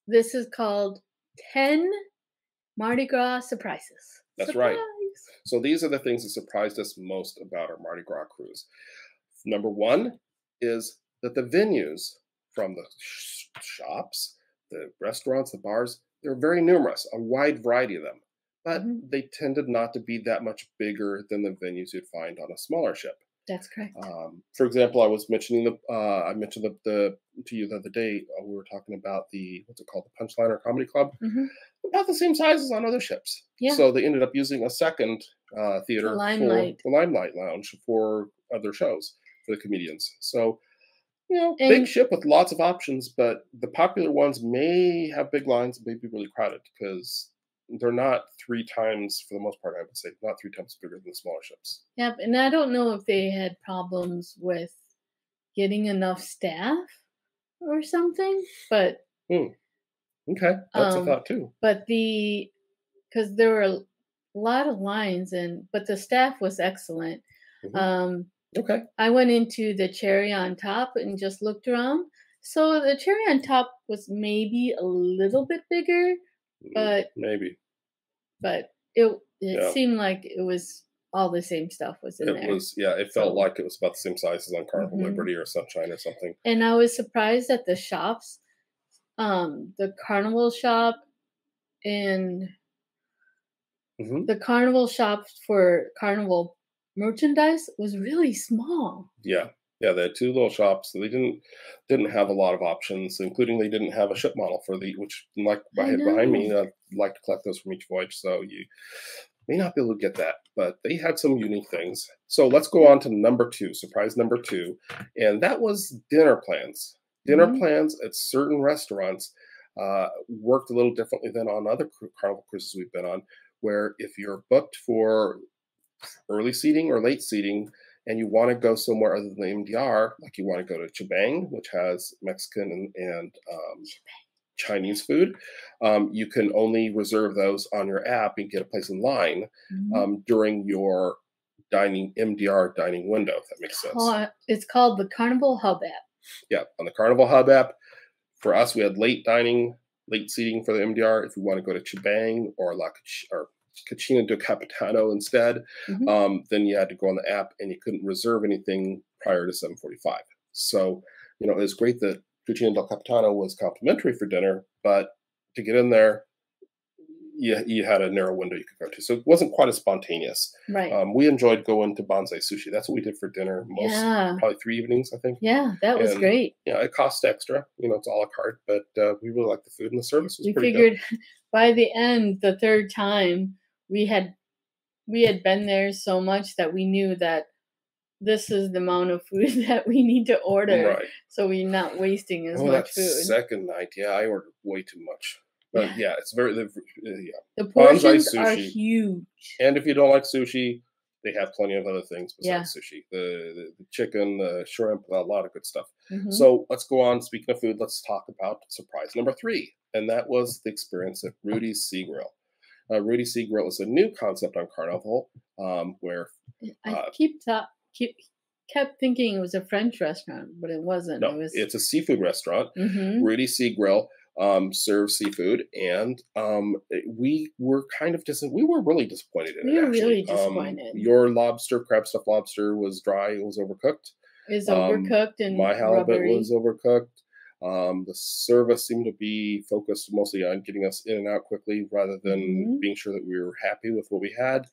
this is called 10 Mardi Gras surprises. That's Surprise! right. So these are the things that surprised us most about our Mardi Gras cruise. Number one is that the venues from the shops, the restaurants, the bars, they're very numerous, a wide variety of them. But Mhm. they tended not to be that much bigger than the venues you'd find on a smaller ship. That's correct. For example, I was mentioning I mentioned the to you the other day. We were talking about the what's it called, the Punchliner Comedy Club, Mhm. about the same size as on other ships. Yeah. So they ended up using a second The theater for Limelight. the Limelight Lounge for other shows for the comedians. So big And ship with lots of options, but the popular ones may have big lines, may be really crowded because they're not three times, for the most part, I would say, not three times bigger than the smaller ships. yep, and I don't know if they had problems with getting enough staff or something, but Hmm. Okay, that's a um thought too. but because there were a lot of lines but the staff was excellent. Hmm. Um Okay. I went into the cherry on top and just looked around. So the cherry on top was maybe a little bit bigger, but Maybe. but it Yeah. seemed like it was all the same stuff was in It there. was, yeah, it felt So like it was about the same size as on Carnival mhm. Liberty or Sunshine or something. And I was surprised at the shops. The carnival shop and Hmm. the carnival shop for carnival merchandise was really small. Yeah. Yeah, they had two little shops. So they didn't have a lot of options, including they didn't have a ship model for the which like I I had behind me. know. I'd like to collect those from each voyage, so you may not be able to get that, but they had some unique things. So let's go Yep. on to number two, surprise number two, and that was dinner plans. Dinner Mhm. plans at certain restaurants worked a little differently than on other Carnival cruises we've been on, where if you're booked for early seating or late seating, and you want to go somewhere other than the MDR, like you want to go to Chibang, which has Mexican and Chinese food, you can only reserve those on your app and get a place in line Mhm. during your dining MDR dining window. If that makes sense. It's called the Carnival Hub app. Yeah, on the Carnival Hub app, for us, we had late dining, late seating for the MDR. If we want to go to Chibang or or Cachina del Capitano instead, Mhm. then you had to go on the app and you couldn't reserve anything prior to 7:45. So, it was great that Cachina del Capitano was complimentary for dinner, but to get in there, you had a narrow window you could go to. So it wasn't quite as spontaneous. Right. We enjoyed going to Bonsai Sushi. That's what we did for dinner Yeah. probably 3 evenings, I think. Yeah, that was And great. it costs extra. It's a la carte, but we really liked the food and the service was We pretty good. figured by the end, the third time, we had we had been there so much that we knew that this is the amount of food that we need to order, Right. so we're not wasting as Oh, much that food. second night, yeah, I ordered way too much. But Yeah. yeah, it's yeah. The Bonsai portions are sushi. huge. And if you don't like sushi, they have plenty of other things Yeah. besides sushi. The chicken, the shrimp, a lot of good stuff. Mhm. So let's go on. Speaking of food, let's talk about surprise number three. And that was the experience at Rudy's Sea Grill. Rudy's Sea Grill is a new concept on Carnival where I uh, kept thinking it was a French restaurant, but it wasn't. It no, was it's a seafood restaurant. mhm. Rudy's Sea Grill serves seafood, and we were we were really disappointed in We it. were Actually, really disappointed. your crab stuffed lobster was dry; it was overcooked. It's Um, overcooked my and halibut was rubbery. overcooked. The service seemed to be focused mostly on getting us in and out quickly, rather than Mhm. being sure that we were happy with what we had.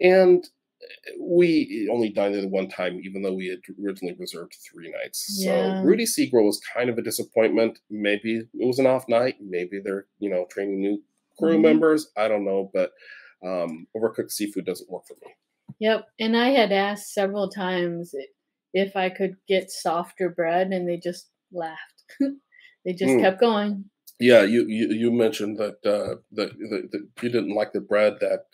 And we only dined there one time, even though we had originally reserved 3 nights. So Yeah. Rudy Seagull was kind of a disappointment. Maybe it was an off night. Maybe they're training new crew Mhm. members. I don't know, but overcooked seafood doesn't work for me. Yep, and I had asked several times if I could get softer bread, and they just laughed. They just Mm. kept going. Yeah, you mentioned that you didn't like the bread that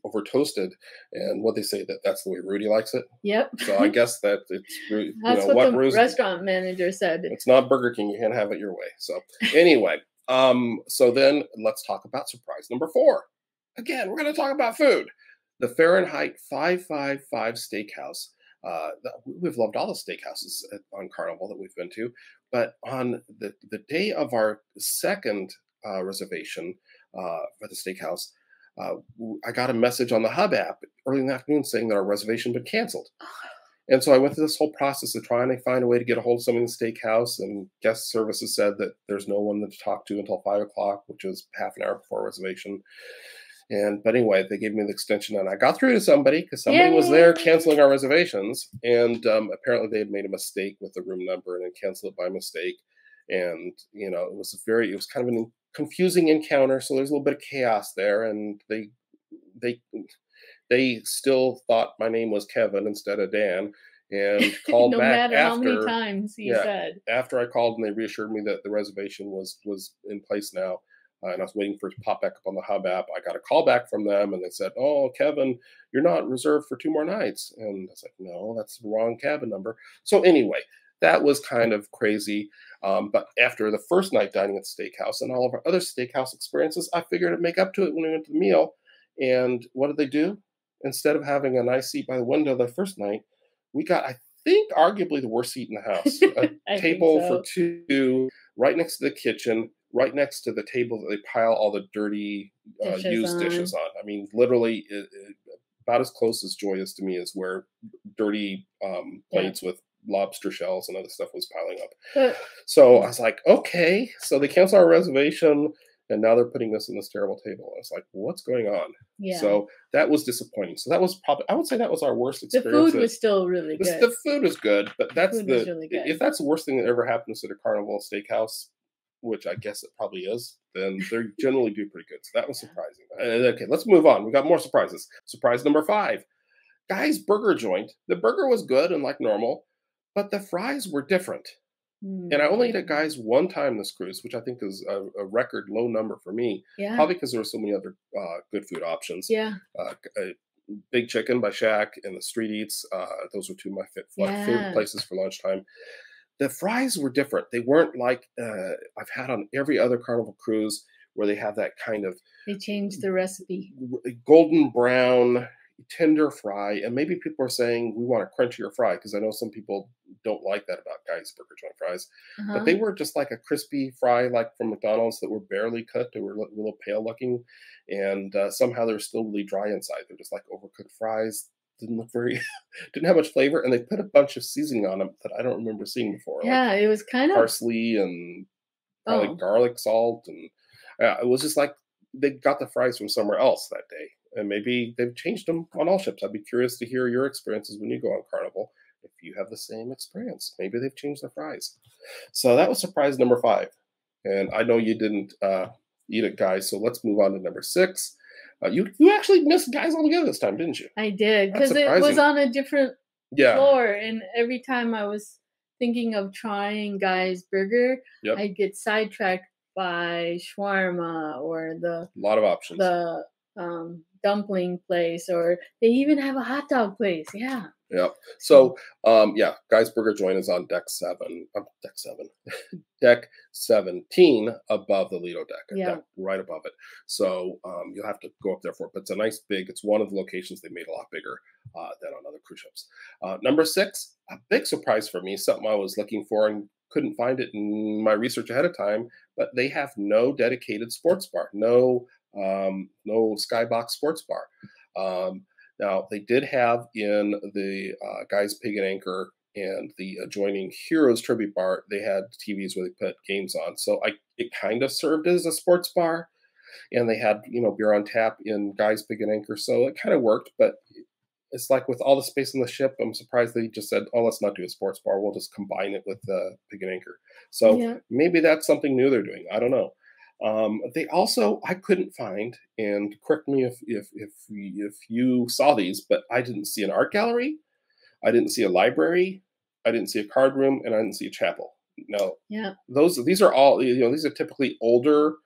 over toasted, and what they say that's the way Rudy likes it. Yep. So I guess that That's what what the Rudy's. restaurant manager said. It's not Burger King. You can't have it your way. So anyway, so then let's talk about surprise number four. Again, we're going to talk about food. The Fahrenheit 555 Steakhouse. We've loved all the steakhouses on Carnival that we've been to. But on the day of our second reservation for the steakhouse, I got a message on the Hub app early in the afternoon saying that our reservation had been canceled. And so I went through this whole process of trying to find a way to get a hold of someone in the steakhouse, and guest services said that there's no one to talk to until 5 o'clock, which was half an hour before reservation. And but anyway, they gave me the extension, and I got through to somebody because somebody was there Yay! canceling our reservations, and apparently they had made a mistake with the room number and then canceled it by mistake. And it was kind of a confusing encounter. So there's a little bit of chaos there, and they they still thought my name was Kevin instead of Dan, and called No back matter how many after. times you Yeah, said. after I called and they reassured me that the reservation was in place now, and I was waiting for it to pop back up on the Hub app. I got a call back from them, and they said, "Oh, Kevin, you're not reserved for 2 more nights." And I was like, "No, that's the wrong cabin number." So anyway, that was kind of crazy. But after the first night dining at the steakhouse and all of our other steakhouse experiences, I figured I'd make up to it when we went to the meal. And what did they do? Instead of having a nice seat by the window the first night, we got, I think, arguably the worst seat in the house. A I think table for so. two, right next to the kitchen, right next to the table that they pile all the dirty Dishes used dishes on. on. I mean, literally, about as close as joy is to me is where dirty Yeah. plates with lobster shells and other stuff was piling up. But So I was like, okay. So they canceled our reservation, and now they're putting us in this terrible table. I was like, what's going on? yeah, So that was disappointing. So that was probably, I would say that was our worst the experience. food was still really good. The food was good, but The food was really good. if that's the worst thing that ever happens at a Carnival Steakhouse, which I guess it probably is, then they generally do pretty good. So that was Yeah. surprising. Okay, let's move on. We got more surprises. Surprise number 5, Guy's Burger Joint. The burger was good and like normal, but the fries were different. And I only ate at Mm. Guy's one time this cruise, which I think is a record low number for me. Yeah. Probably because there were so many other good food options. Yeah. Big Chicken by Shack and the Street Eats. Those were two of my favorite Yeah. places for lunchtime. The fries were different. They weren't like I've had on every other Carnival cruise where they have that kind of They changed the recipe. golden brown, tender fry. And maybe people are saying we want a crunchier fry because I know some people don't like that about Guy's Burger Joint fries. But Uh-huh. they were just like a crispy fry, like from McDonald's, that were barely cooked. They were a little pale looking, and somehow they're still really dry inside. They're just like overcooked fries. Didn't look very, didn't have much flavor, and they put a bunch of seasoning on them that I don't remember seeing before, like Yeah, it was kind of parsley and probably oh, garlic salt, and it was just like they got the fries from somewhere else that day, and maybe they've changed them on all ships. I'd be curious to hear your experiences when you go on Carnival. If you have the same experience, maybe they've changed the fries. So that was surprise number 5, and I know you didn't eat it, guys. So let's move on to number 6. You actually missed Guys altogether this time, didn't you? I did That's because it was surprising. on a different Yeah. floor, and every time I was thinking of trying Guy's Burger, Yep. I'd get sidetracked by shawarma or A lot of options. the dumpling place, or they even have a hot dog place. Yeah. Yeah. So, yeah, Guy's Burger Joint is on deck 7. Deck 7. Deck 17 above the Lido deck, a Yeah. deck right above it. So you'll have to go up there for it. But it's a nice big, it's one of the locations they made a lot bigger than on other cruise ships. Number 6, a big surprise for me, something I was looking for and couldn't find it in my research ahead of time, but they have no dedicated sports bar, no skybox sports bar. Now, they did have in the Guy's Pig and Anchor and the adjoining Heroes Tribute Bar, they had TVs where they put games on. So it kind of served as a sports bar. And they had, beer on tap in Guy's Pig and Anchor. So it kind of worked. But it's like with all the space on the ship, I'm surprised they just said, oh, let's not do a sports bar. We'll just combine it with Pig and Anchor. So Yeah. maybe that's something new they're doing. I don't know. They also, I couldn't find, and correct me if you saw these, but I didn't see an art gallery, I didn't see a library, I didn't see a card room, and I didn't see a chapel. No, Yeah. these are all, these are typically older,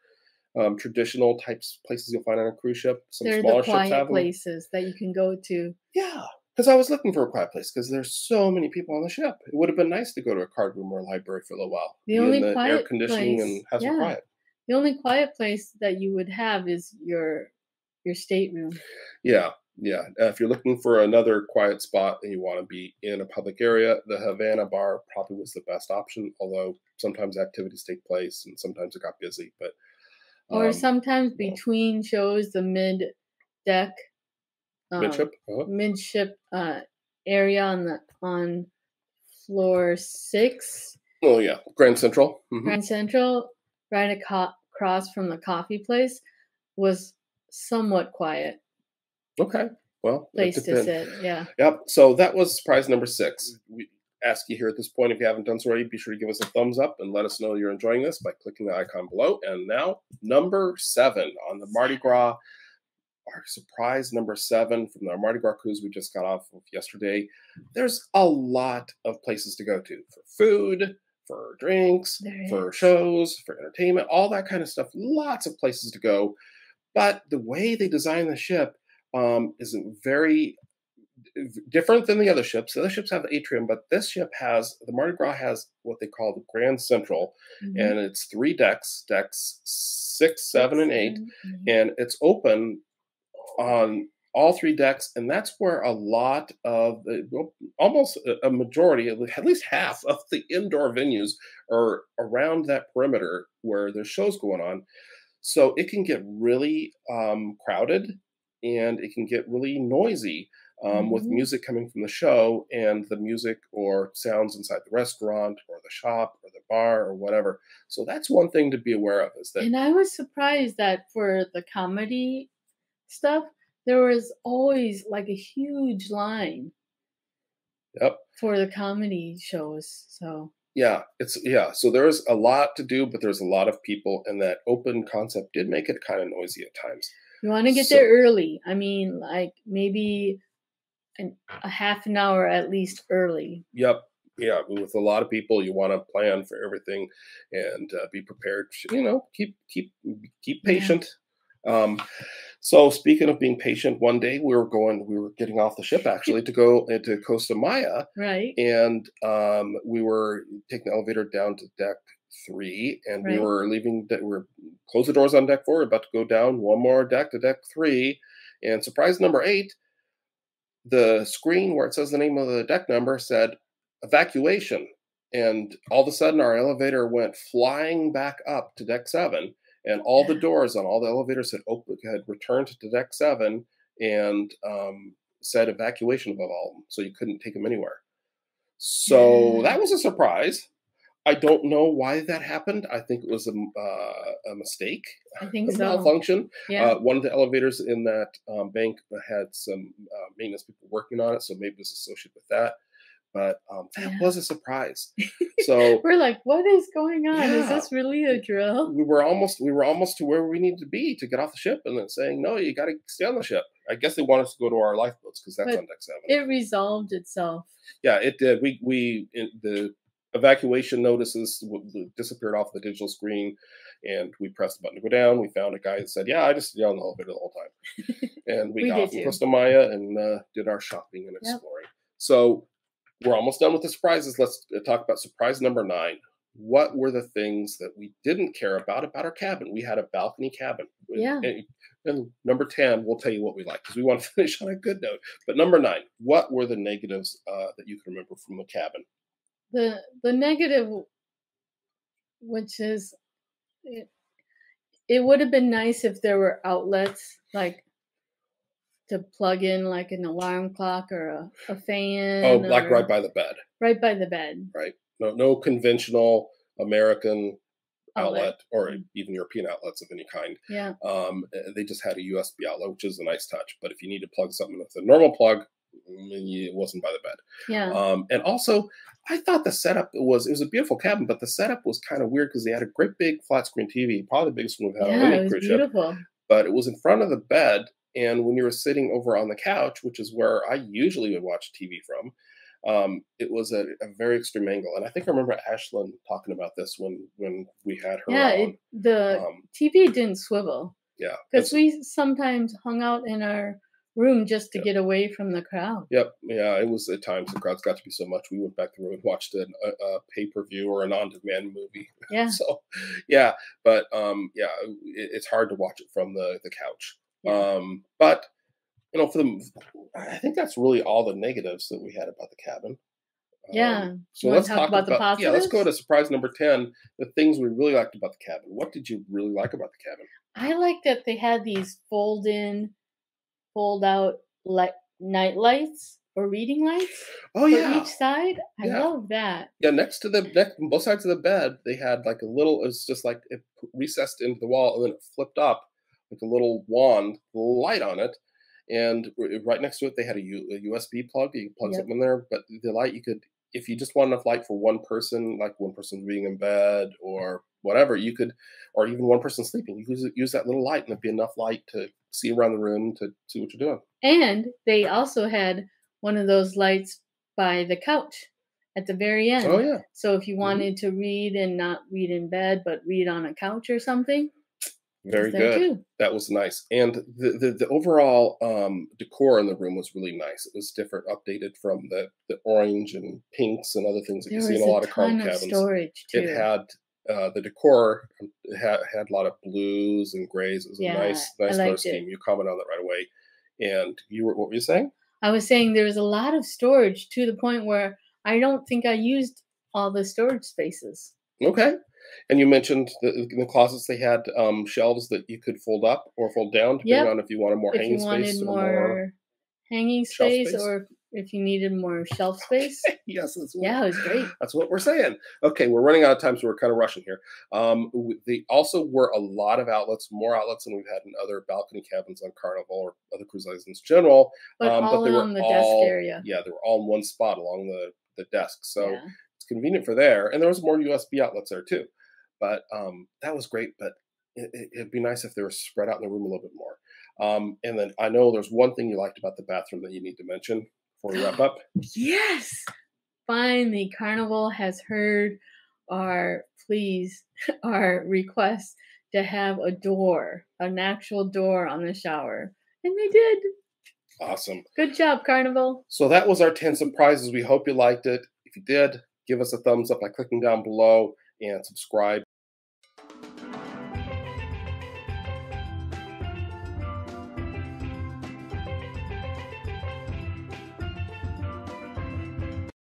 traditional types places you'll find on a cruise ship. Some They're the smaller ships quiet have them. places that you can go to. Yeah, because I was looking for a quiet place because there's so many people on the ship. It would have been nice to go to a card room or a library for a little while, The be in only the air quiet conditioning place, and have some yeah. quiet. The only quiet place that you would have is your stateroom. Yeah, Yeah, if you're looking for another quiet spot and you want to be in a public area, the Havana Bar probably was the best option. Although sometimes activities take place and sometimes it got busy, but Or um, sometimes well, between shows, the deck, um, midship. Uh-huh. midship area on floor 6, Oh yeah, Grand Central. Grand Central, right across from the coffee place, was somewhat quiet Okay, well, it place to depends. sit. Yeah. Yep. So that was surprise number 6. We ask you here at this point, if you haven't done so already, be sure to give us a thumbs up and let us know you're enjoying this by clicking the icon below. And now, number 7 on the Mardi Gras, our surprise number 7 from our Mardi Gras cruise we just got off of yesterday. There's a lot of places to go to for food, for drinks, There for is. shows, for entertainment, all that kind of stuff. Lots of places to go. But the way they design the ship is very different than the other ships. The other ships have the atrium, but this ship has the Mardi Gras has what they call the Grand Central, Mhm. and it's 3 decks, decks 6, 7, 6, and 8, 7, 8. and it's open on all 3 decks, and that's where a lot of the well, almost a majority, at least half of the indoor venues are around that perimeter where there's shows going on. So it can get really crowded and it can get really noisy with Mhm. music coming from the show and the music or sounds inside the restaurant or the shop or the bar or whatever. So that's one thing to be aware of is that, And I was surprised that for the comedy stuff, there was always like a huge line yep, for the comedy shows. So yeah, yeah. So there's a lot to do, but there's a lot of people, and that open concept did make it kind of noisy at times. you want to get there So, early. I mean, like maybe a half an hour at least early. yep. Yeah, with a lot of people, you want to plan for everything and be prepared. Keep Yeah. patient. Um, so speaking of being patient, one day we were getting off the ship actually to go into Costa Maya, Right. and we were taking the elevator down to deck 3, and we Right. were leaving. We were close the doors on deck 4, we're about to go down one more deck to deck 3, and surprise number 8, the screen where it says the name of the deck number said evacuation. And all of a sudden, our elevator went flying back up to deck 7, and all the Yeah. doors on all the elevators had returned to deck 7 and said evacuation above all of them. So you couldn't take them anywhere. So Yeah. that was a surprise. I don't know why that happened. I think it was a mistake, I think a so. malfunction. Yeah. One of the elevators in that bank had some maintenance people working on it, so maybe it was associated with that. But that Yeah. was a surprise. So We're like, what is going on? Is yeah, this really a drill? we were almost to where we needed to be to get off the ship, and then saying no, you got to stay on the ship. I guess they want us to go to our lifeboats because that's But on deck 7. it resolved itself. Yeah, it did. The evacuation notices disappeared off the digital screen, and we pressed the button to go down. We found a guy that said, "Yeah, I just stayed on the elevator the whole time," and we We got did off in too. Costa Maya and did our shopping and Yep. exploring. So we're almost done with the surprises. Let's talk about surprise number 9. What were the things that we didn't care about our cabin? We had a balcony cabin. Yeah. And number 10, we'll tell you what we like because we want to finish on a good note. But number 9, what were the negatives that you can remember from the cabin? The negative, which is it, it would have been nice if there were outlets like to plug in like an alarm clock or a Oh, fan like right or by the bed, right by the bed right? No conventional American outlet. outlet or even European outlets of any kind. Yeah. They just had a USB outlet, which is a nice touch. But if you need to plug something with a normal plug, it wasn't by the bed. Yeah. And also, I thought the setup it was a beautiful cabin, but the setup was kind of weird because they had a great big flat screen TV, probably the biggest one we've had on Yeah, it any was cruise ship. beautiful. But it was in front of the bed, and when you were sitting over on the couch, which is where I usually would watch TV from, it was a very extreme angle. And I think I remember Ashlyn talking about this when we had her Yeah, on. the Um, TV didn't swivel yeah, because we sometimes hung out in our room just to yep, get away from the crowd. yep, yeah. It was at times the crowds got to be so much we went back through and watched a pay-per-view or an on-demand movie. Yeah. So, yeah, but yeah, it's hard to watch it from the couch. Yeah. But For the, I think that's really all the negatives that we had about the cabin. Yeah. So You wanna let's talk talk about the about, yeah, let's go positives? to surprise number 10, the things we really liked about the cabin. What did you really like about the cabin? I like that they had these fold-in, fold-out light night lights or reading lights Oh for yeah, each side. I yeah. love that. Yeah, next to the next, both sides of the bed, they had like a little. It's just like it recessed into the wall, and then it flipped up with a little wand light on it. And right next to it, they had a USB plug. You could plug Yep. something in there, but the light you could, if you just want enough light for one person, like one person being in bed or whatever, you could, or even one person sleeping, you could use that little light, and it'd be enough light to see around the room to see what you're doing. And they also had one of those lights by the couch at the very Oh end. yeah. So if you Hmm. wanted to read and not read in bed, but read on a couch or something, it was Very there good. too. That was nice, and the overall decor in the room was really nice. It was different, updated from the orange and pinks and other things that you There see in was a a lot of carnival ton of cabins. storage It too. had the decor had a lot of blues and grays. It was a Yeah, I nice color liked it. scheme. You commented on that right away, and you were, what were you saying? I was saying there was a lot of storage to the point where I don't think I used all the storage spaces. Okay, and you mentioned in the closets they had shelves that you could fold up or fold down, depending Yep, on if you wanted more if you hanging wanted space or more more hanging shelf space space. or if you needed more shelf space. Yes, Yeah, it was great. that's what we're saying. Okay, we're running out of time, so we're kind of rushing here. They also were a lot of outlets, more outlets than we've had in other balcony cabins on Carnival or other cruise lines in general. But But all they were on the desk all, area. yeah, they were all in one spot along the desk, so Yeah. it's convenient for there. And there was more USB outlets there too. But that was great. But it'd be nice if they were spread out in the room a little bit more. And then I know there's one thing you liked about the bathroom that you need to mention before we wrap up. Yes. Finally, Carnival has heard our pleas, our request to have a door, an actual door on the shower. And they did. Awesome. Good job, Carnival. So that was our 10 surprises. We hope you liked it. If you did, give us a thumbs up by clicking down below and subscribe